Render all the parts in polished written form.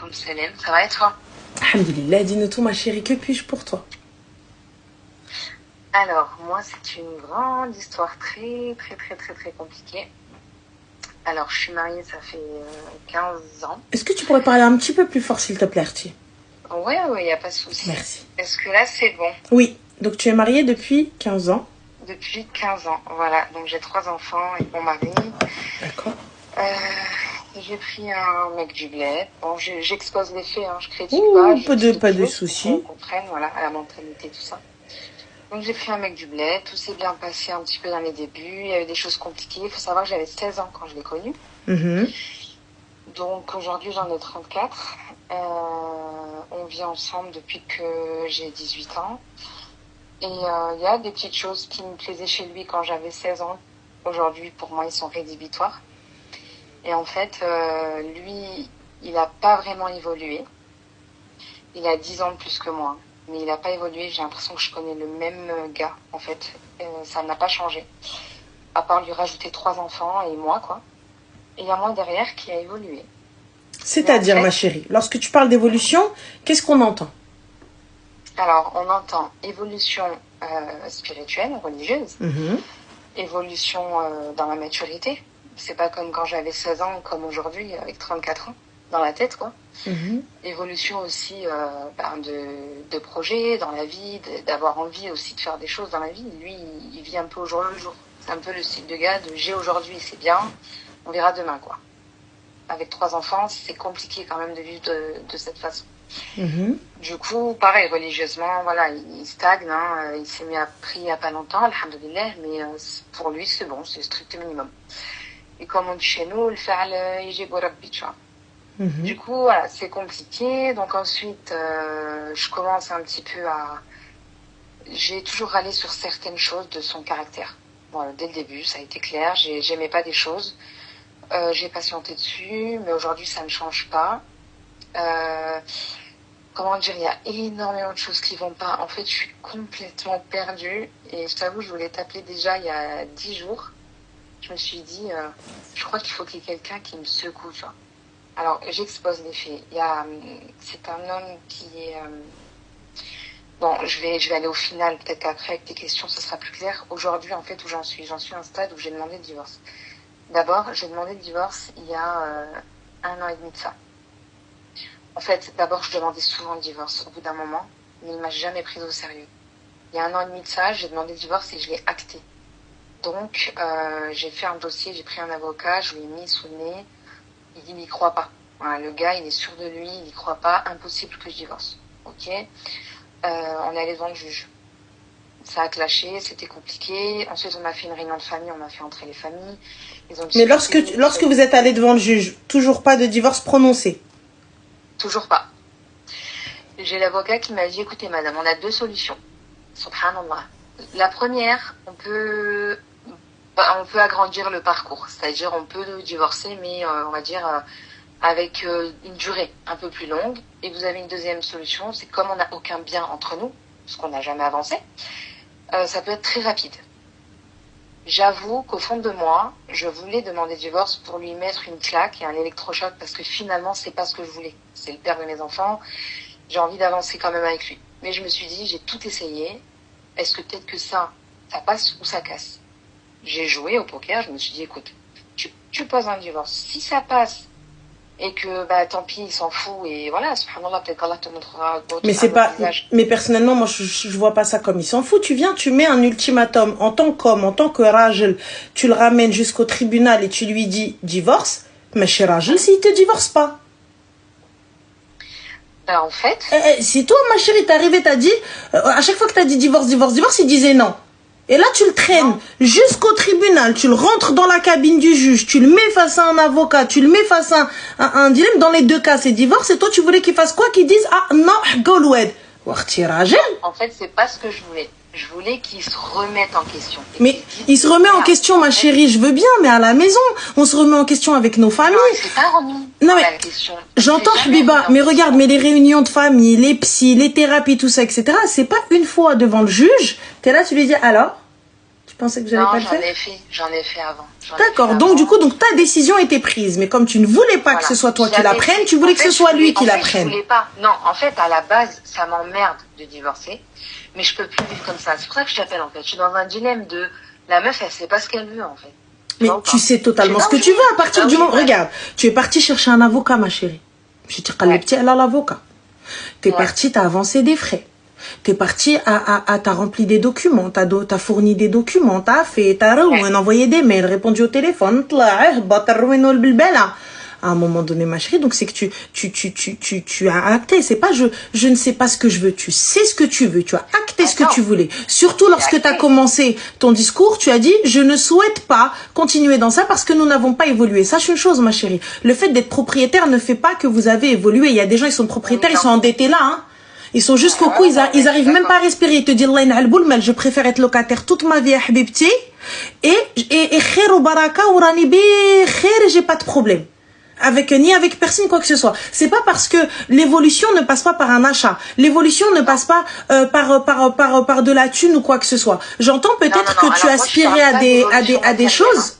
Alaykoum salam. Ça va et toi? Alhamdulillah, dis-nous tout ma chérie, que puis-je pour toi? Alors, moi, c'est une grande histoire très compliquée. Alors, je suis mariée, ça fait 15 ans. Est-ce que tu pourrais parler un petit peu plus fort, s'il te plaît, Artie? Oui, il n'y a pas de souci. Merci. Est-ce que là, c'est bon? Oui, donc tu es mariée depuis 15 ans. Depuis 15 ans, voilà. Donc, j'ai 3 enfants et mon mari. D'accord. J'ai pris un mec du bled. Bon, j'expose les faits, hein, je critique pas de soucis. Qu'on comprenne, voilà, à la mentalité, tout ça. Donc, j'ai pris un mec du bled. Tout s'est bien passé un petit peu dans les débuts. Il y avait des choses compliquées. Il faut savoir que j'avais 16 ans quand je l'ai connu. Donc, aujourd'hui, j'en ai 34. On vit ensemble depuis que j'ai 18 ans. Et il y a des petites choses qui me plaisaient chez lui quand j'avais 16 ans. Aujourd'hui, pour moi, ils sont rédhibitoires. Et en fait, lui, il n'a pas vraiment évolué. Il a 10 ans de plus que moi. Mais il n'a pas évolué. J'ai l'impression que je connais le même gars, en fait. Ça n'a pas changé. À part lui rajouter 3 enfants et moi, quoi. Et il y a moi derrière qui a évolué. C'est-à-dire, en fait, ma chérie, lorsque tu parles d'évolution, qu'est-ce qu'on entend? Alors, on entend évolution spirituelle, religieuse. Évolution dans la maturité. C'est pas comme quand j'avais 16 ans, comme aujourd'hui, avec 34 ans, dans la tête, quoi. Évolution aussi de projet dans la vie, d'avoir envie aussi de faire des choses dans la vie. Lui, il vit un peu au jour le jour. C'est un peu le style de gars de j'ai aujourd'hui, c'est bien, on verra demain, quoi. Avec 3 enfants, c'est compliqué quand même de vivre de cette façon. Du coup, pareil, religieusement, voilà, il stagne, hein, il s'est mis à prier il n'y a pas longtemps, alhamdoulilah, mais pour lui, c'est bon, c'est le strict minimum. Et comme on dit chez nous, le fa'al yajibu rabbi, tu vois. Du coup, voilà, c'est compliqué. Donc ensuite, je commence un petit peu à... J'ai toujours râlé sur certaines choses de son caractère. Bon, dès le début, ça a été clair, j'aimais pas des choses. J'ai patienté dessus, mais aujourd'hui, ça ne change pas. Comment dire, il y a énormément de choses qui vont pas. En fait, je suis complètement perdue. Et je t'avoue, je voulais t'appeler déjà il y a 10 jours. Je me suis dit, je crois qu'il faut qu'il y ait quelqu'un qui me secoue, tu vois. Alors, j'expose les faits. C'est un homme qui est... Bon, je vais aller au final. Peut-être qu'après, avec tes questions, ce sera plus clair. Aujourd'hui, en fait, où j'en suis à un stade où j'ai demandé le divorce. D'abord, j'ai demandé le divorce il y a 1 an et demi de ça. En fait, d'abord, je demandais souvent le divorce au bout d'un moment, mais il m'a jamais prise au sérieux. Il y a 1 an et demi de ça, j'ai demandé le divorce et je l'ai acté. Donc, j'ai fait un dossier, j'ai pris un avocat, je lui ai mis sous le nez. Il n'y croit pas. Voilà, le gars, il est sûr de lui, il n'y croit pas. Impossible que je divorce. Ok. On est allé devant le juge. Ça a clashé, c'était compliqué. Ensuite, on a fait une réunion de famille, on a fait entrer les familles. Mais lorsque vous êtes allé devant le juge, toujours pas de divorce prononcé? Toujours pas. J'ai l'avocat qui m'a dit, écoutez madame, on a 2 solutions. Subhanallah. La première, on peut agrandir le parcours. C'est-à-dire, on peut divorcer, mais on va dire avec une durée un peu plus longue. Et vous avez une deuxième solution, c'est comme on n'a aucun bien entre nous, parce qu'on n'a jamais avancé, ça peut être très rapide. J'avoue qu'au fond de moi, je voulais demander divorce pour lui mettre une claque et un électrochoc parce que finalement, c'est pas ce que je voulais. C'est le père de mes enfants. J'ai envie d'avancer quand même avec lui. Mais je me suis dit, j'ai tout essayé. Est-ce que peut-être que ça passe ou ça casse? J'ai joué au poker. Je me suis dit, écoute, tu poses un divorce. Si ça passe et que, tant pis, il s'en fout et voilà, subhanallah, peut-être qu'Allah te montrera d'autres. Mais c'est pas, mais personnellement, moi, je vois pas ça comme il s'en fout. Tu viens, tu mets un ultimatum en tant qu'homme, en tant que rajel, tu le ramènes jusqu'au tribunal et tu lui dis divorce. Mais chez rajel, s'il te divorce pas. En fait. Si toi, ma chérie, t'es arrivée, t'as dit, à chaque fois que t'as dit divorce, il disait non. Et là, tu le traînes jusqu'au tribunal, tu le rentres dans la cabine du juge, tu le mets face à un avocat, tu le mets face à un dilemme. Dans les 2 cas, c'est divorce. Et toi, tu voulais qu'il fasse quoi? Qu'il dise, ah non, Goloued. En fait, c'est pas ce que je voulais. Je voulais qu'il se remette en question. Mais il se remet en question, ma chérie, je veux bien, mais à la maison, on se remet en question avec nos familles. Non, c'est pas remis. Non, mais j'entends, Biba, mais regarde, mais les réunions de famille, les psys, les thérapies, tout ça, etc., c'est pas une fois devant le juge, t'es là, tu lui dis, alors, tu pensais que j'allais pas le faire? J'en ai fait avant. D'accord, donc du coup, ta décision était prise. Mais comme tu ne voulais pas que ce soit toi qui l'apprenne, tu voulais que ce soit lui qui l'apprenne. Je voulais pas. Non, en fait, à la base, ça m'emmerde de divorcer. Mais je peux plus vivre comme ça. C'est pour ça que je t'appelle, en fait. Je suis dans un dilemme de... La meuf, elle sait pas ce qu'elle veut, en fait. Mais tu sais totalement ce que tu veux à partir du moment... Regarde, tu es partie chercher un avocat, ma chérie. Je te dis, elle a l'avocat. T'es partie, t'as avancé des frais. T'es parti t'as rempli des documents, t'as fourni des documents, t'as envoyé des mails, répondu au téléphone, à un moment donné, ma chérie, donc c'est que tu as acté, c'est pas je ne sais pas ce que je veux, tu sais ce que tu veux, tu as acté ce que tu voulais. Surtout lorsque tu as commencé ton discours, tu as dit, je ne souhaite pas continuer dans ça parce que nous n'avons pas évolué. Sache une chose, ma chérie, le fait d'être propriétaire ne fait pas que vous avez évolué. Il y a des gens, ils sont propriétaires, ils sont endettés là, hein. Ils sont jusqu'au cou, ils arrivent même pas à respirer. Ils te disent, Allah in'alboul, mais je préfère être locataire toute ma vie à Habibti. Et khair ou baraka ou rani bi khair, j'ai pas de problème. Ni avec personne, quoi que ce soit. C'est pas parce que l'évolution ne passe pas par un achat. L'évolution ne passe pas par de la thune ou quoi que ce soit. J'entends peut-être que tu aspirais à des choses.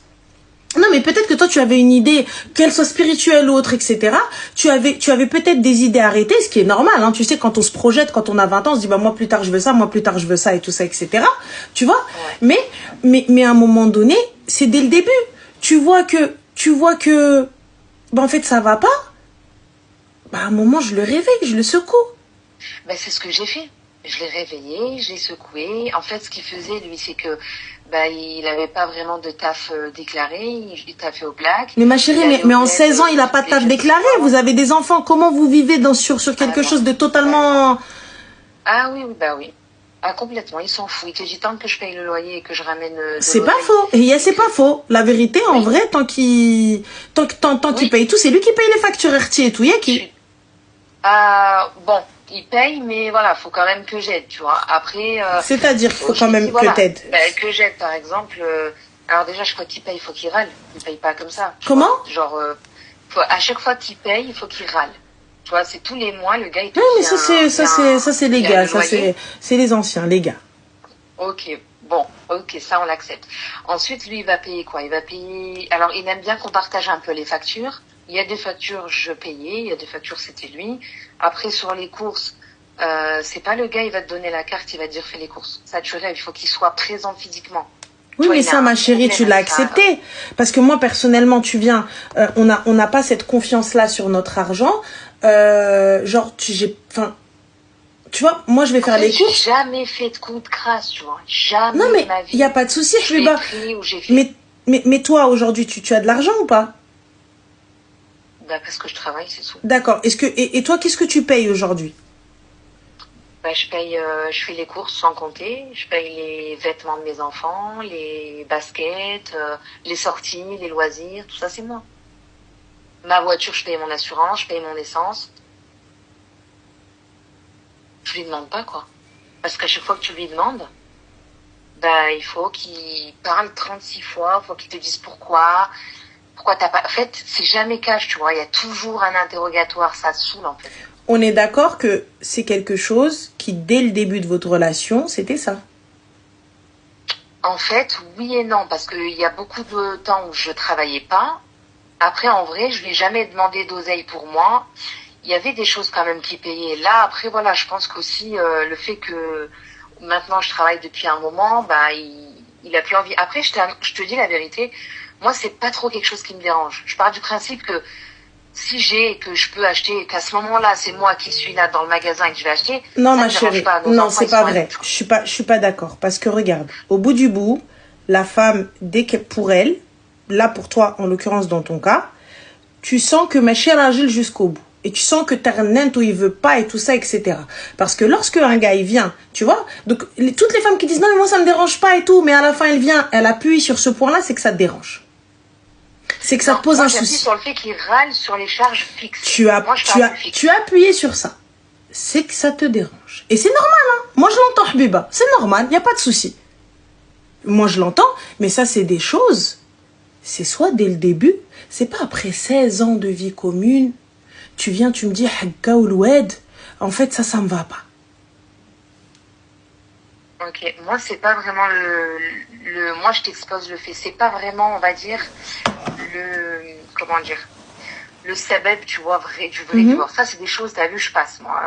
Non, mais peut-être que toi, tu avais une idée, qu'elle soit spirituelle ou autre, etc. Tu avais peut-être des idées arrêtées, ce qui est normal, hein. Tu sais, quand on se projette, quand on a 20 ans, on se dit, bah, moi, plus tard, je veux ça, moi, plus tard, je veux ça, et tout ça, etc. Tu vois? Mais à un moment donné, c'est dès le début. Tu vois que, bah, en fait, ça va pas. Bah, à un moment, je le réveille, je le secoue. Bah, c'est ce que j'ai fait. Je l'ai réveillé, je l'ai secoué. En fait, ce qu'il faisait, lui, c'est que, bah, il avait pas vraiment de taf déclaré, il taffait au black. Mais ma chérie, mais en 16 ans, il a pas de taf déclaré. Vous avez des enfants, comment vous vivez sur quelque chose de totalement... Ah oui, bah oui. Ah, complètement, il s'en fout. Il te dit tant que je paye le loyer et que je ramène... C'est pas faux. Et c'est pas faux. La vérité, en vrai, tant qu'il paye tout, c'est lui qui paye les factures RT et tout. Bon, il paye, mais voilà, faut quand même que j'aide, tu vois. Après... C'est-à-dire qu'il faut quand même que t'aides. Que j'aide, par exemple... alors déjà, je crois qu'il paye, il faut qu'il râle. Il paye pas comme ça. Comment? Genre, à chaque fois qu'il paye, il faut qu'il râle. Tu vois, c'est tous les mois, le gars, il te dit... Oui, mais ça, c'est les gars. Ça, c'est les anciens, les gars. Ok, bon, ok, ça, on l'accepte. Ensuite, lui, il va payer quoi? Il va payer... Alors, il aime bien qu'on partage un peu les factures. Il y a des factures, je payais. Il y a des factures, c'était lui. Après, sur les courses, c'est pas le gars, il va te donner la carte, il va te dire fais les courses. Ça, tu rêves, il faut qu'il soit présent physiquement. Oui, mais ça, ma chérie, tu l'as accepté. Parce que moi, personnellement, tu viens, on n'a pas cette confiance-là sur notre argent. Genre, tu vois, moi, je vais faire les courses. J'ai jamais fait de coup de crasse, tu vois. Jamais. Non, mais il n'y a pas de souci, mais toi, aujourd'hui, tu as de l'argent ou pas? Bah, parce que je travaille, c'est tout. D'accord. Et toi, qu'est-ce que tu payes aujourd'hui? Bah, je fais les courses sans compter. Je paye les vêtements de mes enfants, les baskets, les sorties, les loisirs, tout ça, c'est moi. Ma voiture, je paye mon assurance, je paye mon essence. Je lui demande pas, quoi. Parce qu'à chaque fois que tu lui demandes, bah, il faut qu'il parle 36 fois, il faut qu'il te dise pourquoi t'as pas... En fait, c'est jamais cash, tu vois. Il y a toujours un interrogatoire, ça te saoule, en fait. On est d'accord que c'est quelque chose qui, dès le début de votre relation, c'était ça? En fait, oui et non, parce qu'il y a beaucoup de temps où je travaillais pas. Après, en vrai, je lui ai jamais demandé d'oseille pour moi. Il y avait des choses quand même qui payaient. Là, après, voilà, je pense qu'aussi le fait que maintenant je travaille depuis un moment, bah, il a plus envie. Après, je te dis la vérité, moi, c'est pas trop quelque chose qui me dérange. Je pars du principe que si que je peux acheter, et qu'à ce moment-là, c'est moi qui suis là dans le magasin et que je vais acheter. Non, ma chérie, non, c'est pas vrai. Je suis pas d'accord. Parce que regarde, au bout du bout, la femme, dès que pour elle, là pour toi, en l'occurrence dans ton cas, tu sens que ma chère agile jusqu'au bout. Et tu sens que t'as un où il veut pas et tout ça, etc. Parce que lorsque un gars, il vient, tu vois, donc toutes les femmes qui disent non, mais moi ça me dérange pas et tout, mais à la fin, elle vient, elle appuie sur ce point-là, c'est que ça te dérange. C'est que ça te pose un souci. Sur le fait qu'il râle sur les charges fixes. Tu as appuyé sur ça. C'est que ça te dérange. Et c'est normal, hein. Moi, je l'entends, Habiba. C'est normal, il n'y a pas de souci. Moi, je l'entends, mais ça, c'est des choses. C'est soit dès le début, c'est pas après 16 ans de vie commune, tu viens, tu me dis, Hagga ou l'oued, en fait, ça me va pas. Ok, moi c'est pas vraiment moi je t'expose le fait, c'est pas vraiment, on va dire, comment dire, le sabab, tu vois, du vrai divorce. Ça c'est des choses, t'as vu, je passe, moi.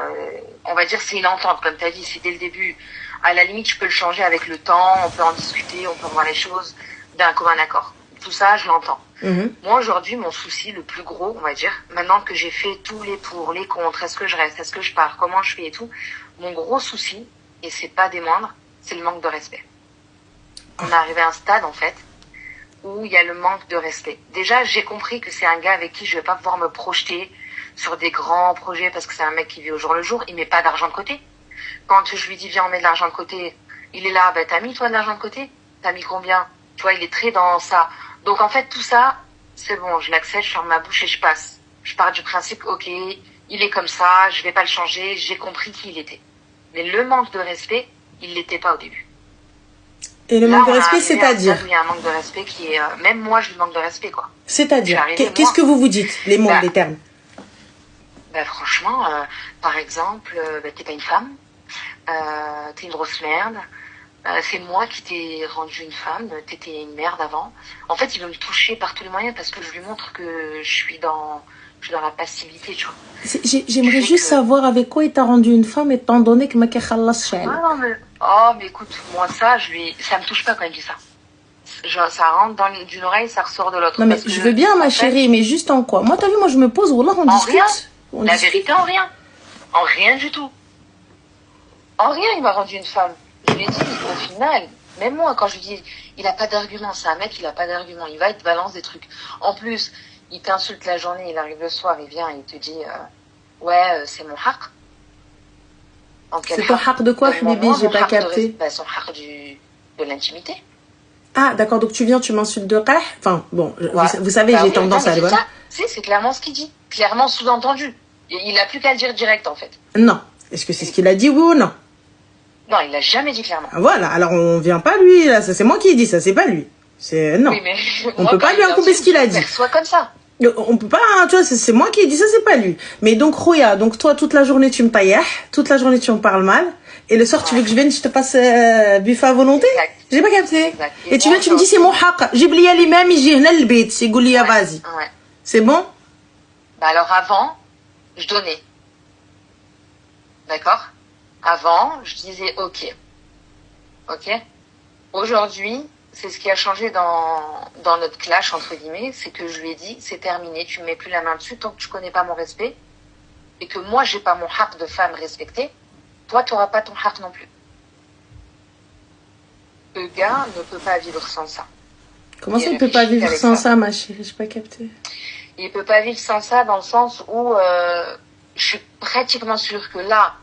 On va dire c'est une entente, comme t'as dit, c'est dès le début. À la limite, je peux le changer avec le temps, on peut en discuter, on peut voir les choses d'un commun accord. Tout ça, je l'entends. Moi aujourd'hui, mon souci le plus gros, on va dire, maintenant que j'ai fait tous les pour, les contre, est-ce que je reste, est-ce que je pars, comment je fais et tout, mon gros souci, et c'est pas des moindres, c'est le manque de respect. On est arrivé à un stade, en fait, où il y a le manque de respect. Déjà, j'ai compris que c'est un gars avec qui je vais pas pouvoir me projeter sur des grands projets parce que c'est un mec qui vit au jour le jour, il met pas d'argent de côté. Quand je lui dis, viens, on met de l'argent de côté, il est là, ben, t'as mis, toi, de l'argent de côté? T'as mis combien? Tu vois, il est très dans ça. Donc, en fait, tout ça, c'est bon, je l'accepte, je ferme ma bouche et je passe. Je pars du principe, ok, il est comme ça, je vais pas le changer, j'ai compris qui il était. Mais le manque de respect, il l'était pas au début. Et le manque de respect, c'est-à-dire? Il y a un manque de respect qui est... même moi, je lui manque de respect, quoi. C'est-à-dire? Qu'est-ce que vous vous dites, les mots, les termes? Franchement, par exemple, t'es pas une femme, t'es une grosse merde, c'est moi qui t'ai rendu une femme, t'étais une merde avant. En fait, il veut me toucher par tous les moyens parce que je lui montre que je suis dans la passivité, tu vois. J'aimerais juste savoir avec quoi il t'a rendu une femme étant donné que ma khallas shal. Ah non, mais écoute, moi ça me touche pas quand il dit ça. Genre, ça rentre d'une oreille, ça ressort de l'autre. Non mais je veux bien ma chérie, mais juste en quoi? Moi t'as vu, moi je me pose, wallah, on discute. Rien. La vérité, en rien. En rien du tout. En rien, il m'a rendu une femme. Je lui ai dit, au final, même moi, quand je lui dis, il a pas d'argument, c'est un mec, il a pas d'argument, il va, il te balance des trucs. En plus, il t'insulte la journée, il arrive le soir, il vient, il te dit, ouais, c'est mon haq. C'est ton haq de quoi, Habibi? J'ai pas capté. Son haq de l'intimité. Ah, d'accord, donc tu viens, tu m'insultes de qah. Enfin, bon, vous savez, j'ai tendance à aller voir. C'est clairement ce qu'il dit. Clairement sous-entendu. Il a plus qu'à le dire direct, en fait. Non. Est-ce que c'est ce qu'il a dit, oui ou non? Non, il l'a jamais dit clairement. Voilà, alors on vient pas lui, là, ça c'est moi qui ai dit ça, c'est pas lui. C'est non. Oui, mais on peut pas lui incomber ce qu'il a dit. Soit comme ça. On peut pas, hein, tu vois, c'est moi qui ai dit ça, c'est pas lui. Mais donc, Roya, donc toi, toute la journée, tu me tailles, toute la journée, tu me parles mal, et le soir, tu veux que je vienne, je te passe buffet à volonté? J'ai pas capté. Exact. Et tu viens, tu me dis, c'est mon haq. J'ai oublié l'imam, il j'ai le bête, c'est Goulia, vas-y. Ouais. C'est bon? Bah alors avant, je donnais. D'accord? Avant, je disais ok. Ok? Aujourd'hui, c'est ce qui a changé dans notre clash, entre guillemets, c'est que je lui ai dit, c'est terminé, tu ne mets plus la main dessus tant que tu connais pas mon respect, et que moi, j'ai pas mon haq de femme respectée, toi, tu n'auras pas ton haq non plus. Le gars ne peut pas vivre sans ça. Comment ça, il peut pas vivre sans ça, ma chérie? J'ai pas capté. Il peut pas vivre sans ça dans le sens où je suis pratiquement sûre que là,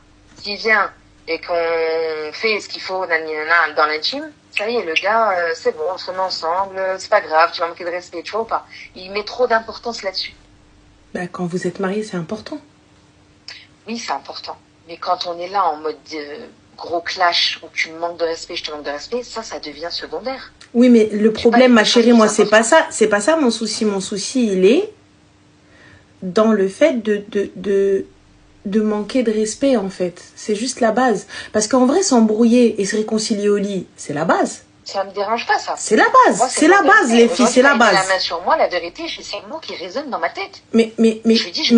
s'il vient et qu'on fait ce qu'il faut dans l'intime, ça y est, le gars, c'est bon, on se met ensemble, c'est pas grave, tu vas manquer de respect, tu vois ou pas? Il met trop d'importance là-dessus. Ben, quand vous êtes mariés, c'est important. Oui, c'est important. Mais quand on est là en mode gros clash où tu me manques de respect, je te manque de respect, ça devient secondaire. Oui, mais le problème, ma chérie, moi, c'est pas ça. C'est pas ça mon souci. Mon souci, il est dans le fait de manquer de respect, en fait. C'est juste la base. Parce qu'en vrai, s'embrouiller et se réconcilier au lit, c'est la base. Ça me dérange pas, ça. C'est la base. C'est la base, les filles, c'est la base. La main sur moi, la vérité, j'ai ces mots qui résonnent dans ma tête. Mais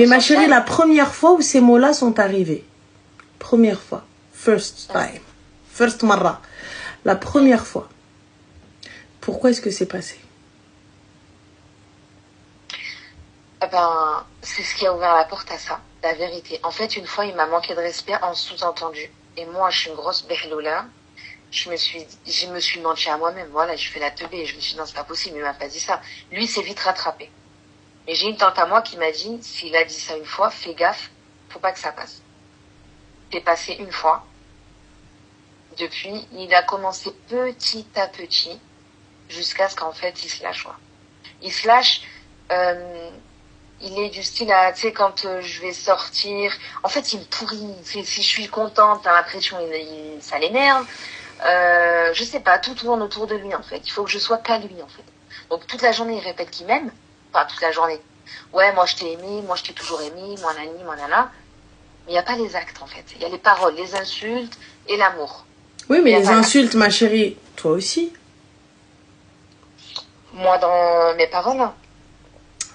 ma chérie, la première fois où ces mots-là sont arrivés, première fois, first time, first marra, la première fois, pourquoi est-ce que c'est passé? C'est ce qui a ouvert la porte à ça, la vérité. En fait, une fois, il m'a manqué de respect en sous-entendu. Et moi, je suis une grosse behloula. Je me suis menti à moi-même. Voilà, je fais la teubée et je me suis dit, non, c'est pas possible, il m'a pas dit ça. Lui, s'est vite rattrapé. Mais j'ai une tante à moi qui m'a dit, s'il a dit ça une fois, fais gaffe, faut pas que ça passe. C'est passé une fois. Depuis, il a commencé petit à petit, jusqu'à ce qu'en fait, il se lâche. Il se lâche, il est du style à, tu sais, quand je vais sortir, en fait, il me pourrit. Si je suis contente, t'as l'impression, ça l'énerve. Je sais pas, tout tourne autour de lui, en fait. Il faut que je sois qu'à lui, en fait. Donc, toute la journée, il répète qu'il m'aime. Enfin, toute la journée. Ouais, moi, je t'ai aimé, moi, je t'ai toujours aimé, moi, nani, moi, nana. Mais il n'y a pas les actes, en fait. Il y a les paroles, les insultes et l'amour. Oui, mais les insultes, ma chérie, toi aussi. Moi, dans mes paroles, hein.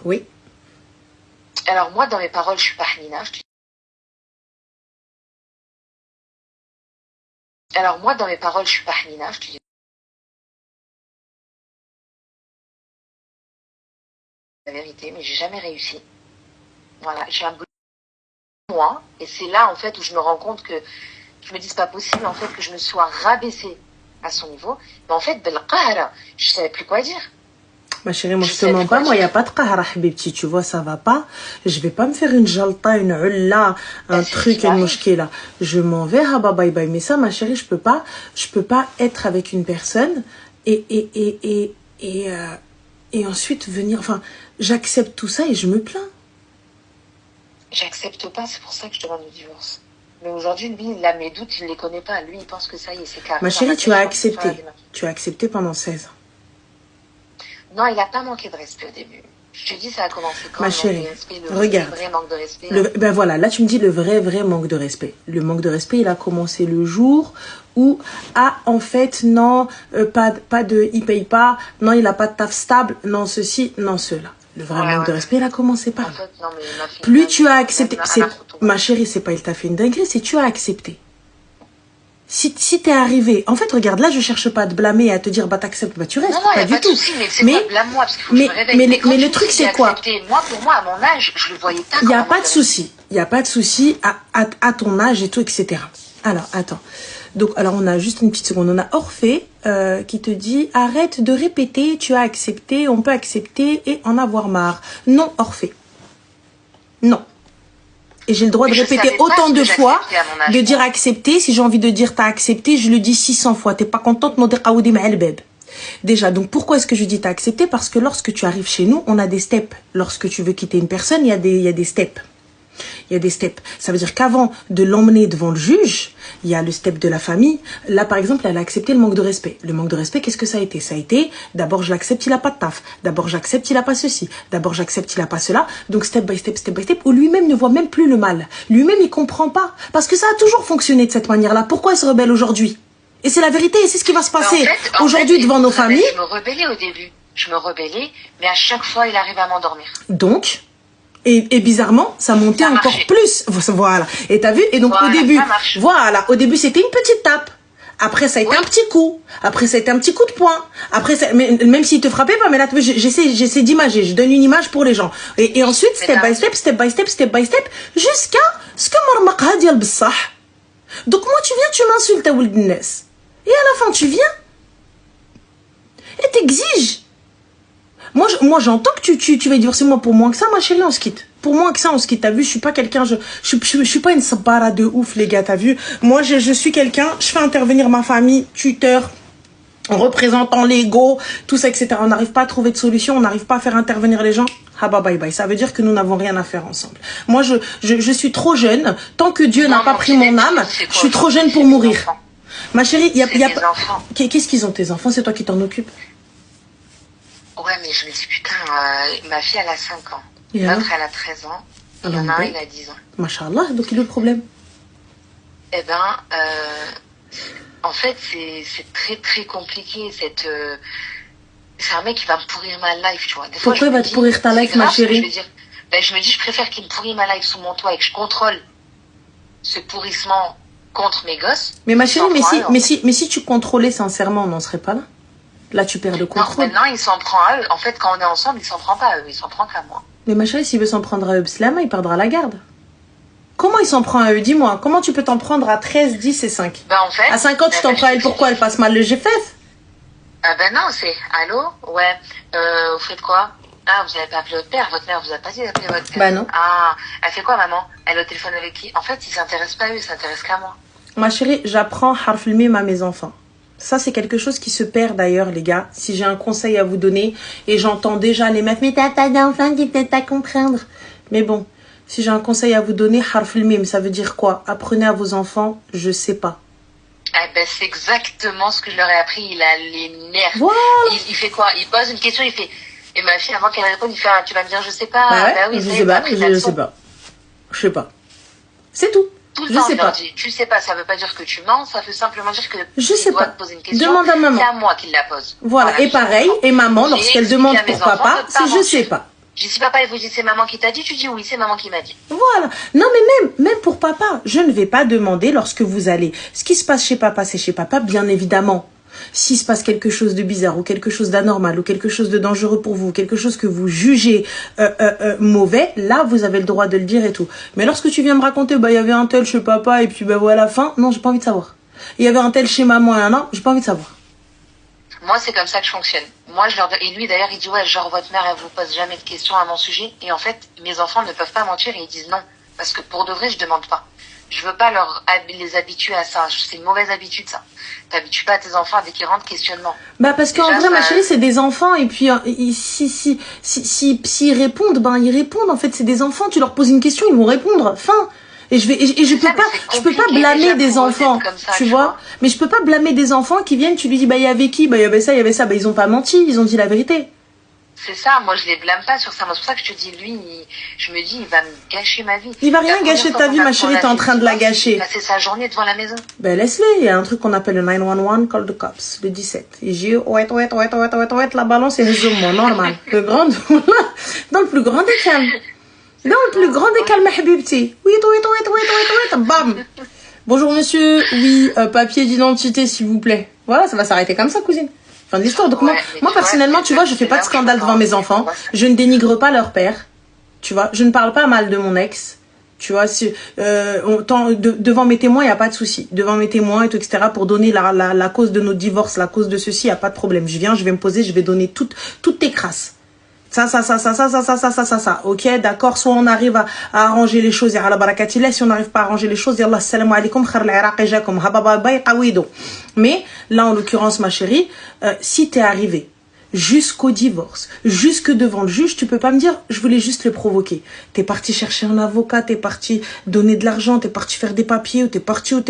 Oui. Alors, moi, dans mes paroles, je suis pas Hanina. Alors, moi, dans mes paroles, je suis pas Hanina, je te dis la vérité, mais j'ai jamais réussi. Voilà, j'ai un bout de moi, et c'est là, en fait, où je me rends compte que je me dis, c'est pas possible, en fait, que je me sois rabaissée à son niveau. Mais en fait, Belqahara, je savais plus quoi dire. Ma chérie, moi je te mens pas, moi il n'y a pas de qahra, habibti, tu vois, ça va pas. Je vais pas me faire une jalta, une ulla, un truc, une mouchkila. Je m'en vais, haba bye bye. Mais ça, ma chérie, je peux pas être avec une personne et ensuite venir, enfin, j'accepte tout ça et je me plains. J'accepte pas, c'est pour ça que je demande le divorce. Mais aujourd'hui, lui, il a mes doutes, il les connaît pas. Lui, il pense que ça y est, c'est carré. Ma chérie, tu as accepté. Tu as accepté pendant 16 ans. Non, il n'a pas manqué de respect au début. Je te dis, ça a commencé quand ma chérie, le regarde. vrai manque de respect. Ben voilà, là tu me dis le vrai manque de respect. Le manque de respect, il a commencé le jour où, en fait, non, pas de, il paye pas, non, il a pas de taf stable, non, ceci, non, cela. Le vrai manque de respect, il a commencé par là. En fait, non, mais plus tu as accepté, ma chérie, c'est pas il t'a fait une dinguerie, c'est tu as accepté. Si t'es arrivé, en fait, regarde, là, je cherche pas à te blâmer et à te dire, bah, t'acceptes, bah, tu restes, non, pas du tout. Mais le truc, c'est quoi? Moi, pour moi, à mon âge, je le voyais pas. Il n'y a pas de souci. Il n'y a pas de souci à ton âge et tout, etc. Alors, attends. Donc, alors, on a juste une petite seconde. On a Orphée qui te dit, arrête de répéter, tu as accepté, on peut accepter et en avoir marre. Non, Orphée. Non. Et j'ai le droit de répéter autant de fois, de dire accepter. Si j'ai envie de dire t'as accepté, je le dis 600 fois. T'es pas contente, déjà, donc pourquoi est-ce que je dis t'as accepté? Parce que lorsque tu arrives chez nous, on a des steps. Lorsque tu veux quitter une personne, il y a des steps. Il y a des steps. Ça veut dire qu'avant de l'emmener devant le juge, il y a le step de la famille. Là, par exemple, elle a accepté le manque de respect. Le manque de respect, qu'est-ce que ça a été? Ça a été, d'abord, je l'accepte, il a pas de taf. D'abord, j'accepte, il a pas ceci. D'abord, j'accepte, il a pas cela. Donc, step by step, où lui-même ne voit même plus le mal. Lui-même, il comprend pas. Parce que ça a toujours fonctionné de cette manière-là. Pourquoi il se rebelle aujourd'hui? Et c'est la vérité, et c'est ce qui va se passer aujourd'hui devant nos familles. Je me rebellais au début. Mais à chaque fois, il arrivait à m'endormir. Donc, et bizarrement, ça montait encore plus. Voilà. Et t'as vu? Et donc, au début, c'était une petite tape. Après, ça a été un petit coup. Après, ça a été un petit coup de poing. Après, même s'il te frappait pas, mais là, j'essaie d'imager. Je donne une image pour les gens. Et ensuite, step by step, jusqu'à ce que marmaqha dial b'sah. Donc, moi, tu viens, tu m'insultes à Ould Nes. Et à la fin, tu viens et t'exiges. Moi, j'entends que tu vas divorcer. Moi, pour moins que ça, ma chérie, on se quitte. Pour moins que ça, on se quitte. T'as vu, je suis pas quelqu'un, je suis pas une sabara de ouf, les gars, t'as vu. Moi, je suis quelqu'un, je fais intervenir ma famille, tuteur, représentant légaux, tout ça, etc. On n'arrive pas à trouver de solution, on n'arrive pas à faire intervenir les gens. Ah bah bye bye. Ça veut dire que nous n'avons rien à faire ensemble. Moi, je suis trop jeune. Tant que Dieu n'a pas pris mon âme, je suis trop jeune pour mourir. Ma chérie, il y a pas... Qu'est-ce qu'ils ont tes enfants? C'est toi qui t'en occupes? Ouais, mais je me dis, putain, ma fille, elle a 5 ans. L'autre, elle a 13 ans. Il y en a un, il a 10 ans. Machallah, donc il est le problème? Eh ben, en fait, c'est très, très compliqué. C'est un mec qui va me pourrir ma life, tu vois. Des fois, pourquoi il va te pourrir ta life, ma chérie? Je me dis, je préfère qu'il me pourrit ma life sous mon toit et que je contrôle ce pourrissement contre mes gosses. Mais ma chérie, mais si tu contrôlais sincèrement, on n'en serait pas là. Là, tu perds le contrôle. Non, maintenant, il s'en prend à eux. En fait, quand on est ensemble, il s'en prend pas à eux, il s'en prend qu'à moi. Mais ma chérie, s'il veut s'en prendre à eux, il perdra la garde. Comment il s'en prend à eux? Dis-moi, comment tu peux t'en prendre à 13, 10 et 5? Ben, en fait... À 5 ans, tu t'en prends à elle, pourquoi? Elle passe mal le GFF? Ben non, c'est... Allô? Ouais, vous faites quoi? Ah, vous avez pas appelé votre mère vous a pas dit d'appeler votre père? Bah non. Ah, elle fait quoi, maman? Elle est au téléphone avec qui? En fait, il s'intéresse pas à eux, il s'intéresse qu'à moi. Ma chérie, j'apprends harf al-mim à mes enfants. Ça, c'est quelque chose qui se perd d'ailleurs, les gars. Si j'ai un conseil à vous donner, et j'entends déjà les meufs, mais t'as pas d'enfant qui peut pas comprendre. Mais bon, si j'ai un conseil à vous donner, harf al-mim, ça veut dire quoi? Apprenez à vos enfants, je sais pas. Eh ben, c'est exactement ce que je leur ai appris. Il a les nerfs. Voilà. Il fait quoi? Il pose une question, il fait... Et ma fille, avant qu'elle réponde, il fait, ah, tu vas me dire, je sais pas. Bah ouais, bah oui, je sais pas. Je sais pas. C'est tout. Tout le temps, je leur dis, tu sais pas, ça veut pas dire que tu mens, ça veut simplement dire que je sais pas. Te poser une question. Demande à maman. C'est à moi qu'il la pose. Voilà. Et pareil, et maman, lorsqu'elle demande pour papa, c'est je sais pas. Je dis papa, il vous dit c'est maman qui t'a dit, tu dis oui, c'est maman qui m'a dit. Voilà. Non, mais même pour papa, je ne vais pas demander lorsque vous allez. Ce qui se passe chez papa, c'est chez papa, bien évidemment. S'il se passe quelque chose de bizarre ou quelque chose d'anormal ou quelque chose de dangereux pour vous, quelque chose que vous jugez mauvais, là, vous avez le droit de le dire et tout. Mais lorsque tu viens me raconter, bah, il y avait un tel chez papa et puis, bah, voilà, fin, non, j'ai pas envie de savoir. Il y avait un tel chez maman et un an, j'ai pas envie de savoir. Moi, c'est comme ça que je fonctionne. Moi, et lui, d'ailleurs, il dit, ouais, genre, votre mère, elle vous pose jamais de questions à mon sujet. Et en fait, mes enfants ne peuvent pas mentir et ils disent non. Parce que pour de vrai, je demande pas. Je veux pas les habituer à ça. C'est une mauvaise habitude, ça. T'habitues pas tes enfants dès qu'ils rentrent questionnement. Bah, parce qu'en vrai, ma chérie, c'est des enfants. Et puis, s'ils répondent, ben, ils répondent. En fait, c'est des enfants. Tu leur poses une question, ils vont répondre. Fin. Et je peux pas blâmer des enfants, tu vois. Mais je peux pas blâmer des enfants qui viennent, tu lui dis, bah, il y avait qui, bah, il y avait ça, bah, ils ont pas menti, ils ont dit la vérité. C'est ça, moi je les blâme pas sur ça. C'est pour ça que je te dis, lui, je me dis, il va me gâcher ma vie. Il va rien gâcher de ta vie, ma chérie, t'es en train de la gâcher. C'est sa journée devant la maison. Ben laisse-le, il y a un truc qu'on appelle le 911, call the cops, le 17. Et j'ai ouais, la balance est raisonnement, normal. Le grand, dans le plus grand des calmes. Dans le plus grand des calmes, habibti. Oui, bam. Bonjour monsieur, oui, papier d'identité s'il vous plaît. Voilà, ça va s'arrêter comme ça, cousine. Fin de l'histoire. Donc moi personnellement, tu vois, je fais pas de scandale devant mes enfants. Je ne dénigre pas leur père. Tu vois, je ne parle pas mal de mon ex. Tu vois, si, devant mes témoins, il n'y a pas de souci. Devant mes témoins et tout, etc. Pour donner la cause de nos divorces, la cause de ceci, il n'y a pas de problème. Je viens, je vais me poser, je vais donner toutes tes crasses. Ça. Ok, d'accord. Soit on arrive à arranger les choses, y'a la barakatillah. Si on n'arrive pas à arranger les choses, yallah, salam alaikum, khar l'Iraq jakum, habababay, qawido. Mais, là, en l'occurrence, ma chérie, si t'es arrivé jusqu'au divorce, jusque devant le juge, tu peux pas me dire, je voulais juste le provoquer. T'es parti chercher un avocat, t'es parti donner de l'argent, t'es parti faire des papiers, ou t'es parti. Moi,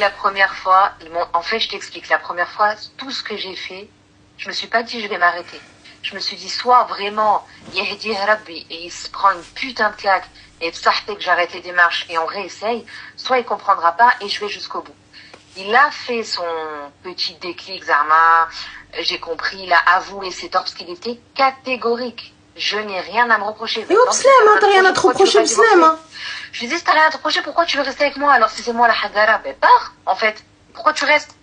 la première fois, en fait, je t'explique, la première fois, tout ce que j'ai fait, je me suis pas dit, je vais m'arrêter. Je me suis dit, soit vraiment, Yahdi Rabbi, et il se prend une putain de claque, et que j'arrête les démarches, et on réessaye, soit il comprendra pas, et je vais jusqu'au bout. Il a fait son petit déclic, Zarma, j'ai compris, il a avoué ses torts, parce qu'il était catégorique. Je n'ai rien à me reprocher. Et Obslam, t'as rien à te reprocher, Obslam. Je lui dis, si t'as rien à te reprocher, pourquoi tu veux rester avec moi? Alors si c'est moi la Hagara, ben pars, en fait. Pourquoi tu restes?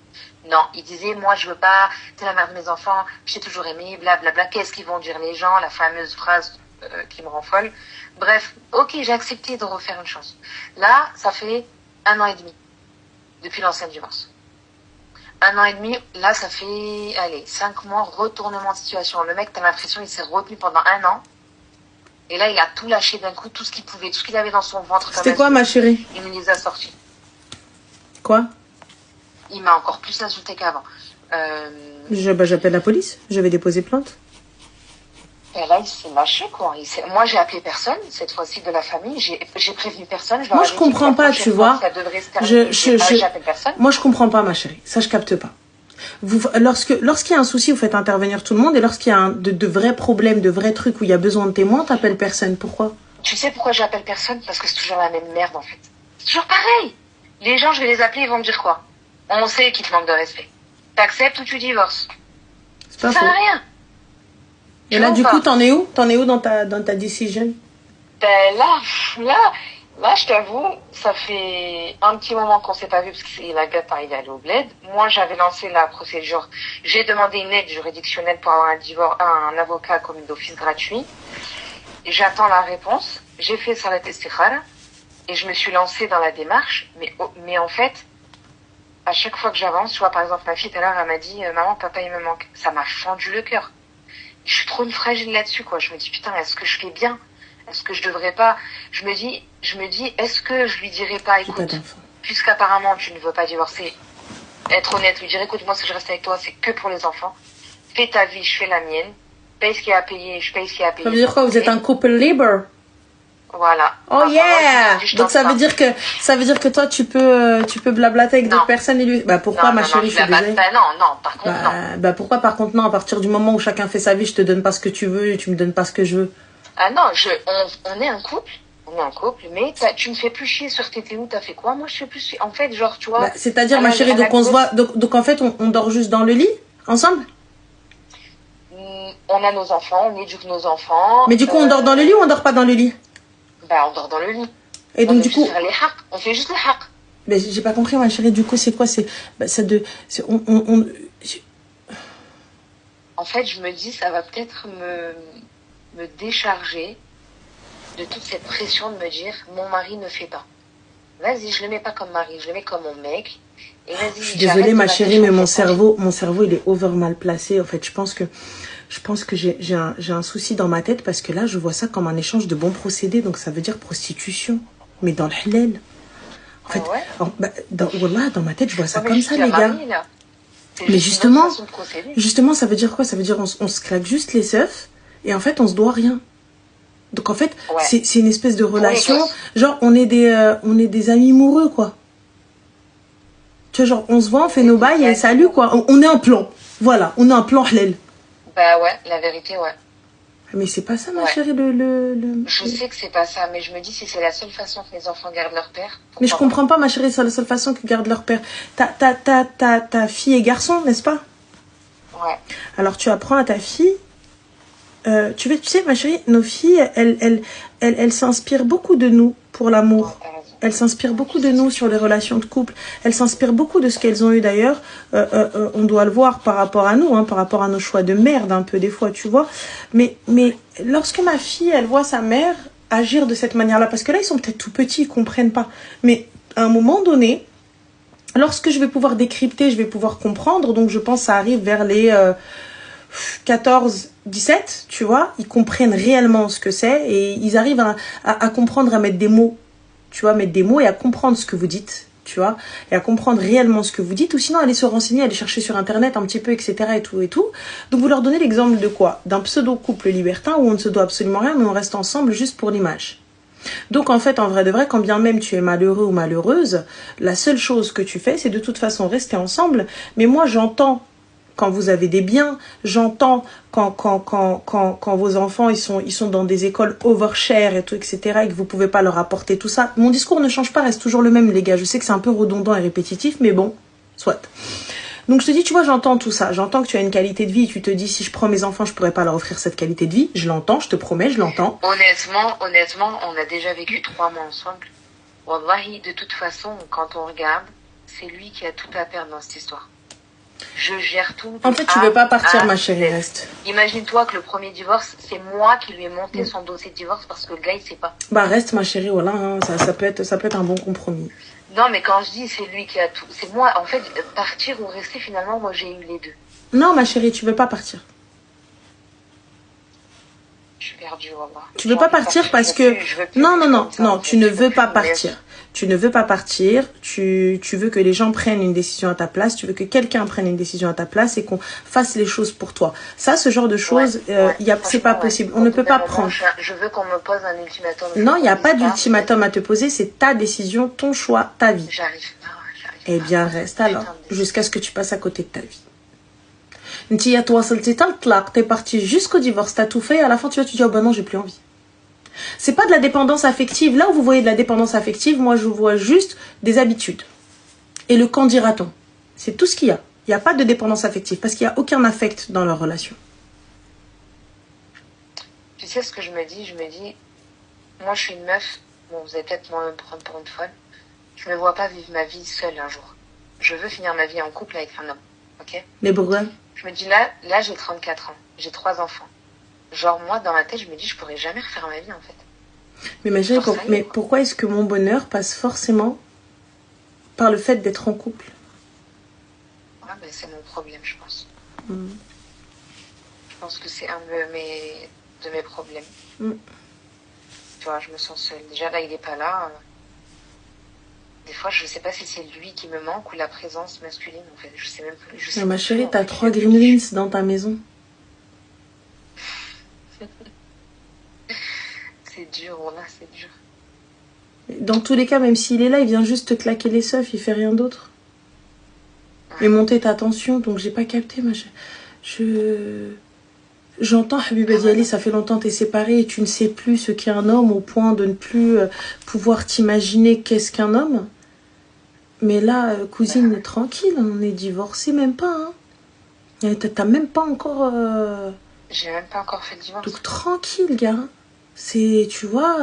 Non, il disait, moi je veux pas, t'es la mère de mes enfants, je t'ai toujours aimé, blablabla, qu'est-ce qu'ils vont dire les gens, la fameuse phrase qui me rend folle. Bref, ok, j'ai accepté de refaire une chance. Là, ça fait 1 an et demi, depuis l'ancien divorce. 1 an et demi, là ça fait, 5 mois, retournement de situation. Le mec, t'as l'impression, il s'est retenu pendant 1 an, et là il a tout lâché d'un coup, tout ce qu'il pouvait, tout ce qu'il avait dans son ventre. C'était quoi ma chérie? Il me les a sortis. Quoi? Il m'a encore plus insulté qu'avant. J'appelle la police. Je vais déposer plainte. Et là, il s'est lâché, quoi. Moi, j'ai appelé personne, cette fois-ci, de la famille. J'ai prévenu personne. Moi, je comprends pas, tu vois. J'appelle personne. Moi, je comprends pas, ma chérie. Ça, je capte pas. Lorsqu'il y a un souci, vous faites intervenir tout le monde. Et lorsqu'il y a de vrais problèmes, de vrais trucs où il y a besoin de témoins, t'appelles personne. Pourquoi? Tu sais pourquoi j'appelle personne? Parce que c'est toujours la même merde, en fait. C'est toujours pareil. Les gens, je vais les appeler, ils vont me dire quoi? On sait qu'ils te manquent de respect. T'acceptes ou tu divorces? Ça sert à rien. Et là, du coup, t'en es où? T'en es où dans ta décision? Ben là, je t'avoue, ça fait un petit moment qu'on s'est pas vu parce que la gâte est allée au bled. Moi, j'avais lancé la procédure. J'ai demandé une aide juridictionnelle pour avoir un avocat commis d'office gratuit. J'attends la réponse. J'ai fait salat istikhara et je me suis lancée dans la démarche. Mais en fait, à chaque fois que j'avance, tu vois, par exemple, ma fille, tout à l'heure, elle m'a dit, maman, papa, il me manque. Ça m'a fendu le cœur. Je suis trop une fragile là-dessus, quoi. Je me dis, putain, est-ce que je fais bien? Est-ce que je devrais pas? Je me dis, est-ce que je lui dirais pas, écoute, puisqu'apparemment tu ne veux pas divorcer, être honnête, lui dire, écoute, moi, si je reste avec toi, c'est que pour les enfants. Fais ta vie, je fais la mienne. Paye ce qu'il y a à payer, je paye ce qu'il y a à payer. Ça veut dire quoi? Vous êtes un couple libre? Voilà. Oh yeah! Donc ça veut dire que toi tu peux blablater avec d'autres personnes et lui. Bah pourquoi ma chérie? Non, par contre non. Bah pourquoi par contre non? À partir du moment où chacun fait sa vie, je te donne pas ce que tu veux et tu me donnes pas ce que je veux. Ah non, on est un couple, On est en couple, mais tu me fais plus chier sur t'étais où, t'as fait quoi? Moi, je fais plus. En fait, genre, tu vois. Bah, c'est-à-dire, ma chérie, donc on se voit. Donc en fait, on dort juste dans le lit, ensemble? On a nos enfants, on éduque nos enfants. Mais du coup, on dort dans le lit ou on dort pas dans le lit? Bah, on dort dans le lit. Et donc, du coup. On fait juste les haqq. Mais j'ai pas compris, ma chérie, du coup, c'est quoi? C'est. Bah, ça de. En fait, je me dis, ça va peut-être me décharger de toute cette pression de me dire, mon mari ne fait pas. Vas-y, je le mets pas comme mari, je le mets comme mon mec. Et vas-y. Je suis désolée, ma chérie, mais mon cerveau, il est over mal placé. En fait, je pense que j'ai un souci dans ma tête parce que là, je vois ça comme un échange de bons procédés. Donc, ça veut dire prostitution. Mais dans le halal. En fait, Wallah, dans ma tête, je vois ça comme ça, les gars. Mais justement, ça veut dire quoi? Ça veut dire on se claque juste les seufs et en fait, on se doit rien. Donc en fait, c'est une espèce de relation. Genre, on est des amis amoureux, quoi. Tu vois, genre, on se voit, on fait nos bails et salut, quoi. On est un plan. Voilà, on est un plan halal. Bah ouais, la vérité, ouais. Mais c'est pas ça, ma chérie, Je sais que c'est pas ça, mais je me dis si c'est la seule façon que les enfants gardent leur père. Mais je comprends pas, ma chérie, c'est la seule façon qu'ils gardent leur père. Ta fille et garçon, n'est-ce pas? Ouais. Alors tu apprends à ta fille. Tu sais, ma chérie, nos filles, elles s'inspirent beaucoup de nous pour l'amour. Elles s'inspirent beaucoup de nous sur les relations de couple. Elles s'inspirent beaucoup de ce qu'elles ont eu d'ailleurs. On doit le voir par rapport à nous, hein, par rapport à nos choix de merde un peu des fois, tu vois. Mais lorsque ma fille, elle voit sa mère agir de cette manière-là, parce que là, ils sont peut-être tout petits, ils comprennent pas. Mais à un moment donné, lorsque je vais pouvoir décrypter, je vais pouvoir comprendre. Donc je pense que ça arrive vers les 14, 17, tu vois. Ils comprennent réellement ce que c'est et ils arrivent à comprendre, à mettre des mots. Tu vois, mettre des mots et à comprendre ce que vous dites, tu vois, et à comprendre réellement ce que vous dites, ou sinon aller se renseigner, aller chercher sur internet un petit peu, etc. et tout et tout. Donc vous leur donnez l'exemple de quoi? D'un pseudo-couple libertin où on ne se doit absolument rien, mais on reste ensemble juste pour l'image. Donc en fait, en vrai de vrai, quand bien même tu es malheureux ou malheureuse, la seule chose que tu fais, c'est de toute façon rester ensemble. Mais moi, j'entends quand vous avez des biens, j'entends quand vos enfants ils sont dans des écoles overshare et tout, etc. et que vous pouvez pas leur apporter tout ça. Mon discours ne change pas, reste toujours le même, les gars. Je sais que c'est un peu redondant et répétitif, mais bon, soit. Donc je te dis, tu vois, j'entends tout ça. J'entends que tu as une qualité de vie. Tu te dis, si je prends mes enfants, je pourrais pas leur offrir cette qualité de vie. Je l'entends, je te promets, je l'entends. Honnêtement, on a déjà vécu 3 mois ensemble. Wallahi, de toute façon, quand on regarde, c'est lui qui a tout à perdre dans cette histoire. Je gère tout. En fait, tu veux pas partir, ma chérie, reste. Imagine-toi que le premier divorce, c'est moi qui lui ai monté son dossier de divorce parce que le gars, il sait pas. Bah, reste, ma chérie, voilà, hein, ça peut être un bon compromis. Non, mais quand je dis c'est lui qui a tout, c'est moi. En fait, partir ou rester, finalement, moi, j'ai eu les deux. Non, ma chérie, tu veux pas partir. Je suis perdue, wallah. Tu veux pas partir parce que... Non, tu ne veux pas partir. Tu ne veux pas partir, tu veux que les gens prennent une décision à ta place, tu veux que quelqu'un prenne une décision à ta place et qu'on fasse les choses pour toi. Ça, ce genre de choses, c'est pas possible. On ne peut pas prendre. Je veux qu'on me pose un ultimatum. Non, il n'y a pas d'ultimatum à te poser, c'est ta décision, ton choix, ta vie. J'arrive pas. Eh bien, reste alors, jusqu'à ce que tu passes à côté de ta vie. T'es parti jusqu'au divorce, t'as tout fait, et à la fin, tu dis, oh ben non, j'ai plus envie. C'est pas de la dépendance affective. Là où vous voyez de la dépendance affective, moi je vois juste des habitudes. Et le qu'en dira-t-on? C'est tout ce qu'il y a. Il n'y a pas de dépendance affective parce qu'il n'y a aucun affect dans leur relation. Tu sais ce que je me dis? Je me dis, moi je suis une meuf, bon vous allez peut-être me prendre pour une folle, je ne me vois pas vivre ma vie seule un jour. Je veux finir ma vie en couple avec un homme. Ok? Mais pourquoi? Je me dis là j'ai 34 ans, j'ai 3 enfants. Genre, moi, dans ma tête, je me dis, je pourrais jamais refaire ma vie, en fait. Mais ma chérie, pourquoi est-ce que mon bonheur passe forcément par le fait d'être en couple? Ouais, ben, c'est mon problème, je pense. Je pense que c'est un de mes problèmes. Tu vois, je me sens seule. Déjà, là, il est pas là. Des fois, je sais pas si c'est lui qui me manque ou la présence masculine, en fait. Je sais même plus. Ma chérie, t'as 3 gremlins dans ta maison. C'est dur, voilà, c'est dur. Dans tous les cas, même s'il est là, il vient juste te claquer les seufs, il fait rien d'autre. Ouais. Et monter ta tension, donc j'ai pas capté, ma chérie. J'entends, Habiba Diali, ça fait longtemps que tu es séparée et tu ne sais plus ce qu'est un homme au point de ne plus pouvoir t'imaginer qu'est-ce qu'un homme. Mais là, cousine, tranquille, on est divorcés, même pas. Hein. T'as même pas encore... J'ai même pas encore fait le divorce. Donc tranquille, gars. C'est, tu vois,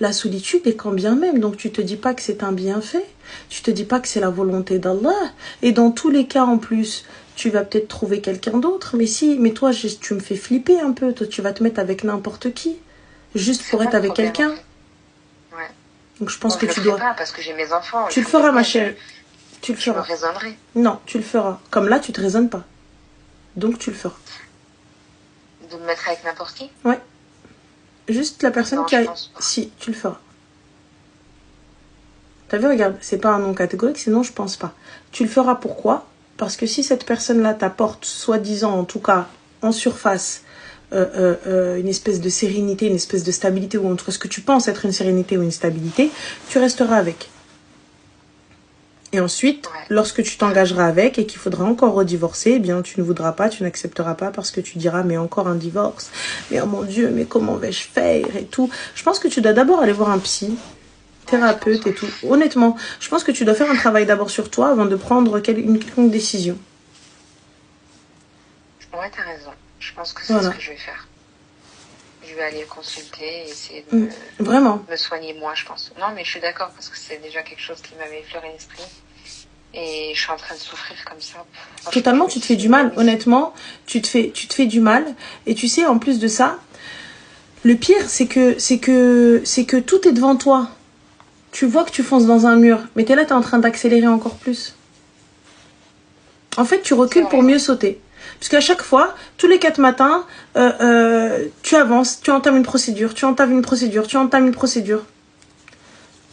la solitude est quand bien même. Donc tu te dis pas que c'est un bienfait. Tu te dis pas que c'est la volonté d'Allah. Et dans tous les cas, en plus... Tu vas peut-être trouver quelqu'un d'autre, mais toi, tu me fais flipper un peu. Toi, tu vas te mettre avec n'importe qui, juste pour être avec quelqu'un. En fait. Ouais. Donc je pense que tu dois. Je le ferai pas parce que j'ai mes enfants. Tu le feras, ma chérie. Tu le feras. Je me raisonnerai. Non, tu le feras. Comme là, tu te raisonnes pas. Donc tu le feras. De me mettre avec n'importe qui. Ouais. Juste la personne non, qui a. Si, tu le feras. T'as vu, regarde, c'est pas un nom catégorique, sinon je pense pas. Tu le feras pourquoi? Parce que si cette personne-là t'apporte, soi-disant, en tout cas, en surface, une espèce de sérénité, une espèce de stabilité, ou en tout cas ce que tu penses être une sérénité ou une stabilité, tu resteras avec. Et ensuite, lorsque tu t'engageras avec et qu'il faudra encore redivorcer, eh bien, tu ne voudras pas, tu n'accepteras pas parce que tu diras, mais encore un divorce, mais oh mon Dieu, mais comment vais-je faire et tout. Je pense que tu dois d'abord aller voir un psy. Thérapeute et tout. Honnêtement, je pense que tu dois faire un travail d'abord sur toi avant de prendre une quelconque décision. Ouais, t'as raison. Je pense que c'est ce que je vais faire. Je vais aller consulter et essayer de me soigner moi, je pense. Non, mais je suis d'accord parce que c'est déjà quelque chose qui m'avait effleuré l'esprit. Et je suis en train de souffrir comme ça. Totalement, tu te fais du mal. Honnêtement, tu te fais du mal. Et tu sais, en plus de ça, le pire, c'est que tout est devant toi. Tu vois que tu fonces dans un mur, mais t'es là, t'es en train d'accélérer encore plus. En fait, tu recules pour mieux sauter. Parce qu'à chaque fois, tous les 4 matins, tu avances, tu entames une procédure, tu entames une procédure, tu entames une procédure.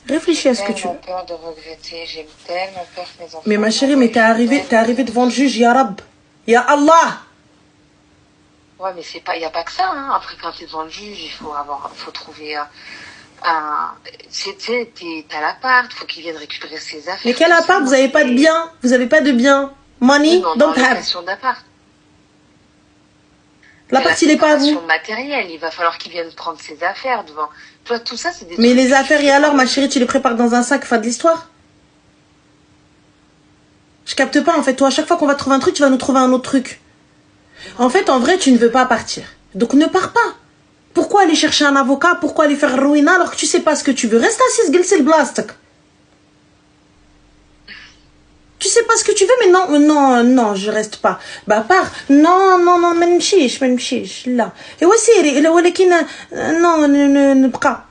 Réfléchis à ce que tu veux. J'ai peur de regretter, j'ai tellement peur que mes enfants... Mais ma chérie, mais t'es arrivé devant le juge, ya Rab, ya Allah. Ouais, mais c'est pas, y a pas que ça, hein. Après, quand t'es devant le juge, il faut trouver... t'as l'appart, faut qu'il vienne récupérer ses affaires. Mais quel appart? Vous avez pas de bien? Vous avez pas de bien? Money, don't have. D'appart. L'appart, il est pas à vous. Matériel, il va falloir qu'il vienne prendre ses affaires devant. Toi, tout ça, c'est des Mais les affaires, et alors, ma chérie, tu les prépares dans un sac, fin de l'histoire? Je capte pas, en fait. Toi, à chaque fois qu'on va trouver un truc, tu vas nous trouver un autre truc. En fait, en vrai, tu ne veux pas partir. Donc, ne pars pas. Pourquoi aller chercher un avocat? Pourquoi aller faire ruina alors que tu sais pas ce que tu veux? Reste assise, glisse le plastique. Tu sais pas ce que tu veux, mais non, je reste pas. Bah, pars. Non, m'mchish, là. Et aussi, non, ne pas.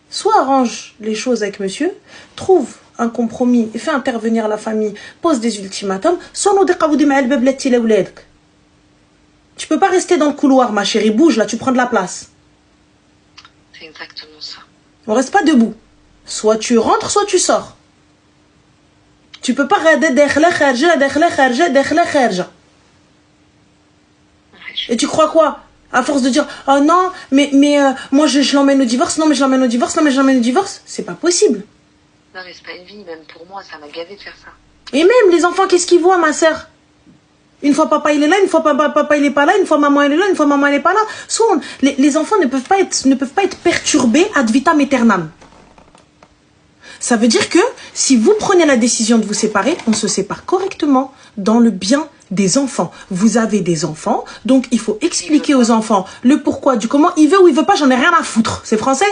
Soit arrange les choses avec monsieur, trouve un compromis et fais intervenir la famille, pose des ultimatums, soit nous déqaboudi ma'al bablati lawladek. Tu peux pas rester dans le couloir, ma chérie. Bouge, là, tu prends de la place. C'est exactement ça. On reste pas debout. Soit tu rentres, soit tu sors. Tu peux pas regarder dakhla kharja. Et tu crois quoi? À force de dire, oh non, mais moi je l'emmène au divorce, non mais je l'emmène au divorce, non mais je l'emmène au divorce. C'est pas possible. Non mais c'est pas une vie, même pour moi, ça m'a gavé de faire ça. Et même les enfants, qu'est-ce qu'ils voient, ma sœur? Une fois papa il est là, une fois papa il est pas là, une fois maman elle est là, une fois maman elle est pas là. Soit les enfants ne peuvent pas être perturbés ad vitam aeternam. Ça veut dire que si vous prenez la décision de vous séparer, on se sépare correctement dans le bien des enfants. Vous avez des enfants, donc il faut expliquer aux enfants le pourquoi du comment. Il veut ou il veut pas, j'en ai rien à foutre. C'est français?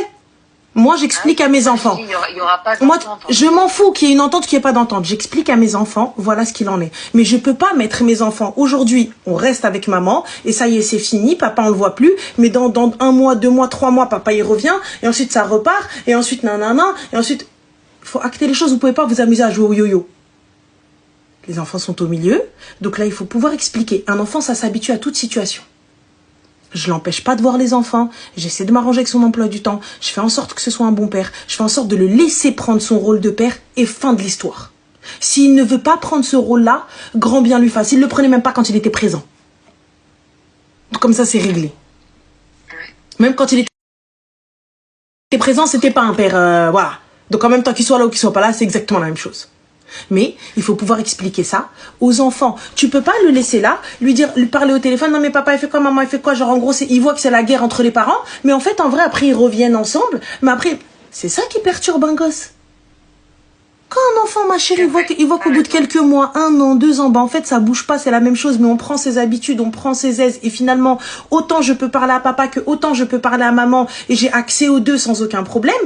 Moi, j'explique à mes enfants. Il y aura pas moi, je m'en fous qu'il y ait une entente, qu'il n'y ait pas d'entente. J'explique à mes enfants, voilà ce qu'il en est. Mais je peux pas mettre mes enfants. Aujourd'hui, on reste avec maman, et ça y est, c'est fini. Papa, on le voit plus. Mais dans 1 mois, 2 mois, 3 mois, papa, il revient. Et ensuite, ça repart. Et ensuite, nanana. Et ensuite, il faut acter les choses. Vous pouvez pas vous amuser à jouer au yo-yo. Les enfants sont au milieu. Donc là, il faut pouvoir expliquer. Un enfant, ça s'habitue à toute situation. Je l'empêche pas de voir les enfants. J'essaie de m'arranger avec son emploi du temps. Je fais en sorte que ce soit un bon père. Je fais en sorte de le laisser prendre son rôle de père et fin de l'histoire. S'il ne veut pas prendre ce rôle-là, grand bien lui fasse. Il ne le prenait même pas quand il était présent. Comme ça, c'est réglé. Même quand il était présent, c'était pas un père... voilà. Donc en même temps qu'il soit là ou qu'il soit pas là, c'est exactement la même chose. Mais il faut pouvoir expliquer ça aux enfants. Tu peux pas le laisser là, lui parler au téléphone, non mais papa il fait quoi, maman il fait quoi, genre en gros il voit que c'est la guerre entre les parents, mais en fait en vrai après ils reviennent ensemble, mais après c'est ça qui perturbe un gosse. Quand un enfant, ma chérie, il voit qu'au bout de quelques mois, 1 an, 2 ans, bah en fait ça bouge pas, c'est la même chose, mais on prend ses habitudes, on prend ses aises, et finalement autant je peux parler à papa que autant je peux parler à maman, et j'ai accès aux deux sans aucun problème,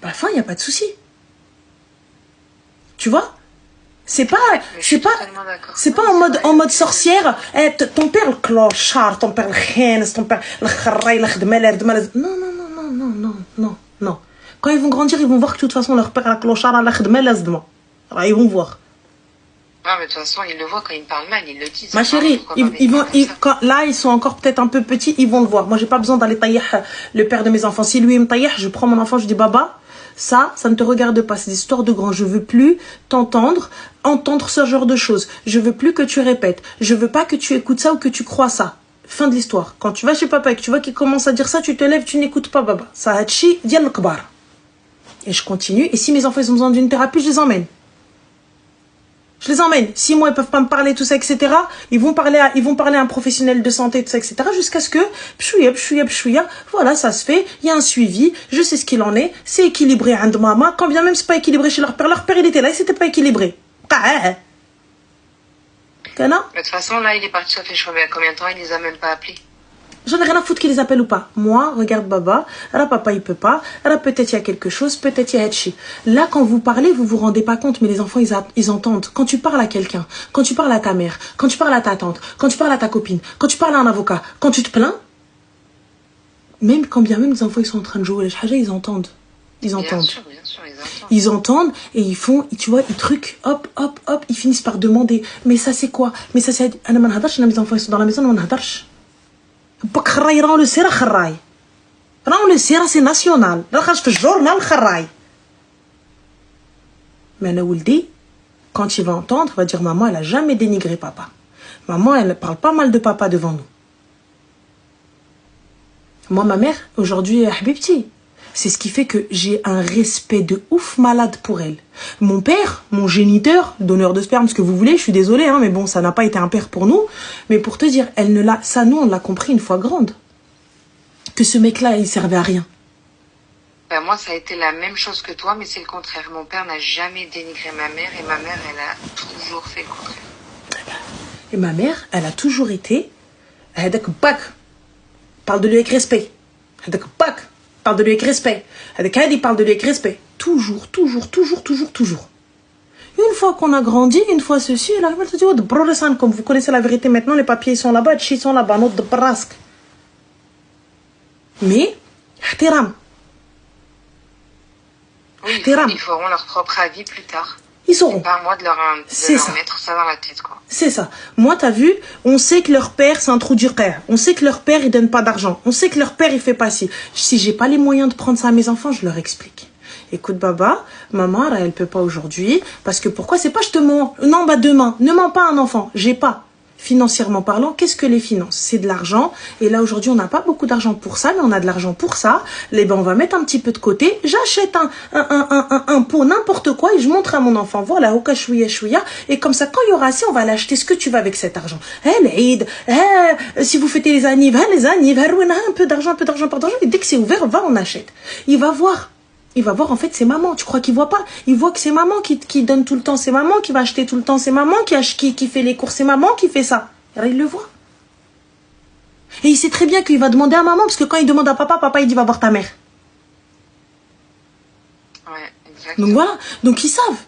bah à la fin il n'y a pas de souci. Tu vois? C'est pas en mode sorcière. Ton père le clochard, ton père le khanes, ton père le kharray, le khdmalad. Non. Quand ils vont grandir, ils vont voir que de toute façon leur père le clochard, le khdmalad. Ils vont voir. Ah, mais de toute façon, ils le voient quand ils me parlent mal, ils le disent. Ma chérie, là, ils sont encore peut-être un peu petits, ils vont le voir. Moi, j'ai pas besoin d'aller tailler le père de mes enfants. Si lui, il me taille, je prends mon enfant, je dis, baba, ça ne te regarde pas, c'est des histoires de grands. Je veux plus entendre ce genre de choses. Je veux plus que tu répètes. Je veux pas que tu écoutes ça ou que tu crois ça. Fin de l'histoire. Quand tu vas chez papa et que tu vois qu'il commence à dire ça, tu te lèves, tu n'écoutes pas baba. Ça hatchi, dial kbar. Et je continue. Et si mes enfants ils ont besoin d'une thérapie, je les emmène. Je les emmène. 6 mois, ils peuvent pas me parler, tout ça, etc. Ils vont parler à un professionnel de santé, tout ça, etc. Jusqu'à ce que, pchouya, voilà, ça se fait. Il y a un suivi. Je sais ce qu'il en est. C'est équilibré, عند maman. Quand bien même c'est pas équilibré chez leur père, il était là et c'était pas équilibré. Mais de toute façon, là, il est parti, ça fait je sais pas combien de temps, il les a même pas appelés. J'en ai rien à foutre qu'ils les appellent ou pas. Moi, regarde baba, là papa il peut pas, là peut-être il y a quelque chose, peut-être il y a Hatchi. Là quand vous parlez, vous vous rendez pas compte, mais les enfants ils entendent. Quand tu parles à quelqu'un, quand tu parles à ta mère, quand tu parles à ta tante, quand tu parles à ta copine, quand tu parles à un avocat, quand tu te plains, même quand bien même les enfants ils sont en train de jouer, les haja, ils entendent. Ils entendent. Bien sûr, ils entendent. Ils entendent et ils font, tu vois, ils truquent, hop, ils finissent par demander, mais ça c'est quoi? Mais ça c'est... Mes enfants ils sont dans la maison, on n'hadarch. راه لو سيرة خراي راه لو سيرة سي ناسيونال راه خرج في الجورنال خراي. Mais أنا ولدي quand il va entendre il va dire maman elle a jamais dénigré papa, maman elle parle pas mal de papa devant nous. Moi ma mère aujourd'hui habibti, c'est ce qui fait que j'ai un respect de ouf malade pour elle. Mon père, mon géniteur, donneur de sperme, ce que vous voulez, je suis désolée, hein, mais bon, ça n'a pas été un père pour nous. Mais pour te dire, ça, nous, on l'a compris une fois grande. Que ce mec-là, il servait à rien. Ben moi, ça a été la même chose que toi, mais c'est le contraire. Mon père n'a jamais dénigré ma mère, et ma mère, elle a toujours fait le contraire. Et ma mère, elle a toujours été... Parle de lui avec respect. Parle de lui avec respect. Avec Hadi, parle de lui avec respect. Toujours. Une fois qu'on a grandi, une fois ceci, là, elle te dit, oh, de comme vous connaissez la vérité maintenant, les papiers sont là-bas, ils sont là-bas, notre de brasque. Mais, ihtiram. Oui, ils feront leur propre avis plus tard. Ils sauront. C'est pas à moi de leur mettre ça dans la tête, quoi. C'est ça. Moi, t'as vu, on sait que leur père, c'est un trou du rêve. On sait que leur père, il donne pas d'argent. On sait que leur père, il fait pas ci. Si j'ai pas les moyens de prendre ça à mes enfants, je leur explique. Écoute, baba, maman, là, elle peut pas aujourd'hui. Parce que pourquoi? C'est pas je te mens. Non, bah, demain. Ne mens pas à un enfant. J'ai pas. Financièrement parlant, qu'est-ce que les finances? C'est de l'argent. Et là, aujourd'hui, on n'a pas beaucoup d'argent pour ça, mais on a de l'argent pour ça. On va mettre un petit peu de côté. J'achète un pot, n'importe quoi, et je montre à mon enfant. Voilà, oka chouïa chouïa. Et comme ça, quand il y aura assez, on va l'acheter ce que tu veux avec cet argent. L'Eid, si vous fêtez les anniv, un peu d'argent. Et dès que c'est ouvert, on achète. Il va voir en fait c'est maman. Tu crois qu'il voit pas? Il voit que c'est maman qui donne tout le temps, c'est maman qui va acheter tout le temps, c'est maman qui fait les courses, c'est maman qui fait ça. Alors, il le voit. Et il sait très bien qu'il va demander à maman, parce que quand il demande à papa il dit va voir ta mère. Ouais, exactement. Donc voilà, donc ils savent.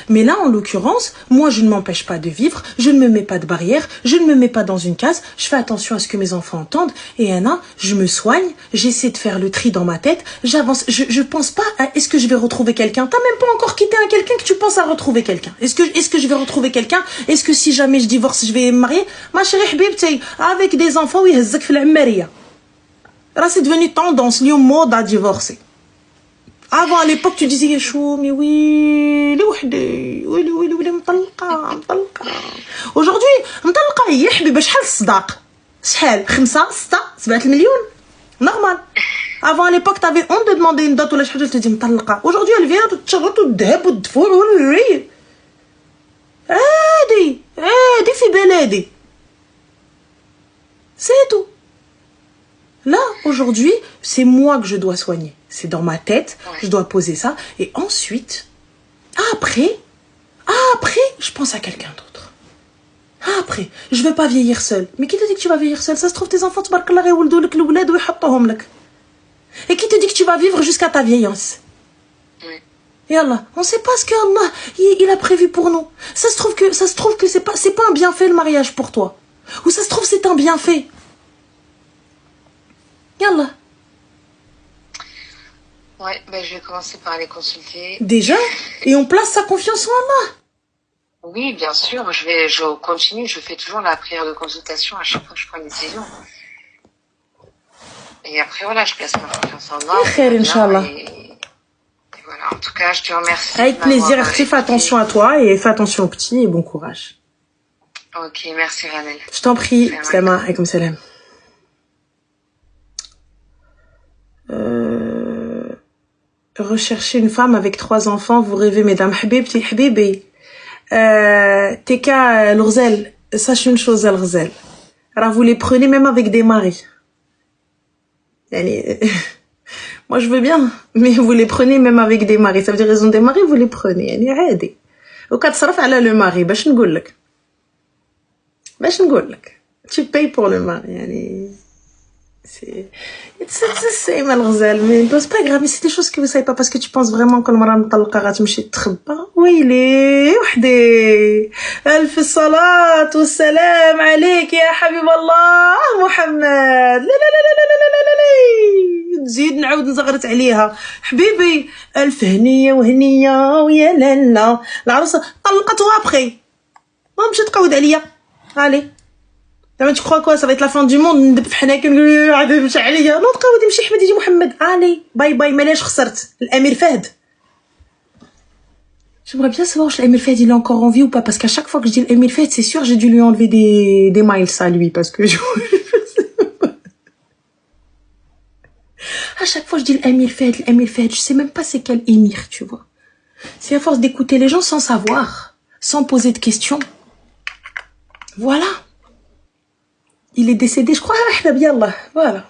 Mais là, en l'occurrence, moi, je ne m'empêche pas de vivre, je ne me mets pas de barrière, je ne me mets pas dans une case, je fais attention à ce que mes enfants entendent, et je me soigne, j'essaie de faire le tri dans ma tête, j'avance, je pense pas à est-ce que je vais retrouver quelqu'un. T'as même pas encore quitté quelqu'un que tu penses à retrouver quelqu'un. Est-ce que je vais retrouver quelqu'un? Est-ce que si jamais je divorce, je vais me marier? Ma chérie Habibti, avec des enfants, oui, là, c'est devenu tendance, lié au mode à divorcer. Avant, à l'époque, tu disais, chou, mais oui, aujourd'hui, مطلقة يا حبيبة شحال الصداق؟ شحال 5 6 7 المليون؟ normal. Avant, à l'époque, t'avais honte de demander une dot ou la chose, elle te dit m'talqa. Aujourd'hui, elle vient, toute charlotte, tout dhab, tout dfoul, Adi, fi beledi. C'est tout. Là, aujourd'hui, c'est moi que je dois soigner. C'est dans ma tête, je dois poser ça. Et ensuite, après, je pense à quelqu'un d'autre. Après, je vais pas vieillir seule. Mais qui te dit que tu vas vieillir seule? Ça se trouve, tes enfants, tbarkallah, yawldou lak l'oulad ou yhattohom lak. Et qui te dit que tu vas vivre jusqu'à ta vieillance? Et Allah, on sait pas ce qu'Allah il a prévu pour nous. Ça se trouve que c'est pas un bienfait le mariage pour toi. Ou ça se trouve c'est un bienfait. Yallah. Ouais, ben je vais commencer par les consulter. Déjà? Et on place sa confiance en Allah. Oui, bien sûr. Je continue. Je fais toujours la prière de consultation à chaque fois que je prends une décision. Et après, voilà, je place ma confiance en Allah. Khair, Inch'Allah. Et voilà, en tout cas, je te remercie. Avec plaisir. Fais attention à toi et fais attention aux petits et bon courage. Ok, merci Ranel. Je t'en prie. Salam alaikum salam. Rechercher une femme avec 3 enfants, vous rêvez, mesdames. Habibti, habibi. Teka, l'Orzel, sache une chose, l'Orzel. Alors, vous les prenez même avec des maris. Allez, moi, je veux bien, mais vous les prenez même avec des maris. Ça veut dire, ils ont des maris, vous les prenez. Allez, arrêtez. Au cas de sarf, à le mari, باش نقول لك. Tu payes pour le mari. Allez. C'est the same, الغزال, mais c'est pas grave, mais c'est des choses que vous savez pas parce que tu penses vraiment que le mara مطلقة غتمشي تخبى. ويلي وحدي ألف الصلاة والسلام عليك يا حبيب الله محمد. لا تزيد نعاود نزغرت عليها حبيبي. ألف هنية وهنية ويا لالا. العروسة طلقتها بخي ما مشات تقود عليا. allez. Tu crois quoi, ça va être la fin du monde? ندب حناك نقول عاد مشى عليا. نوض قاودي مشي احمد يجي محمد. allez باي باي. مالاش خسرت الامير فهد. J'aimerais bien savoir si l'Emir Fahd il est encore en vie ou pas, parce qu'à chaque fois que je dis l'Emir Fahd, c'est sûr j'ai dû lui enlever des miles à lui, parce que à chaque fois je dis l'Emir Fahd, je sais même pas c'est quel émir, tu vois. C'est à force d'écouter les gens sans savoir, sans poser de questions. Voilà. Il est décédé, je crois, voilà.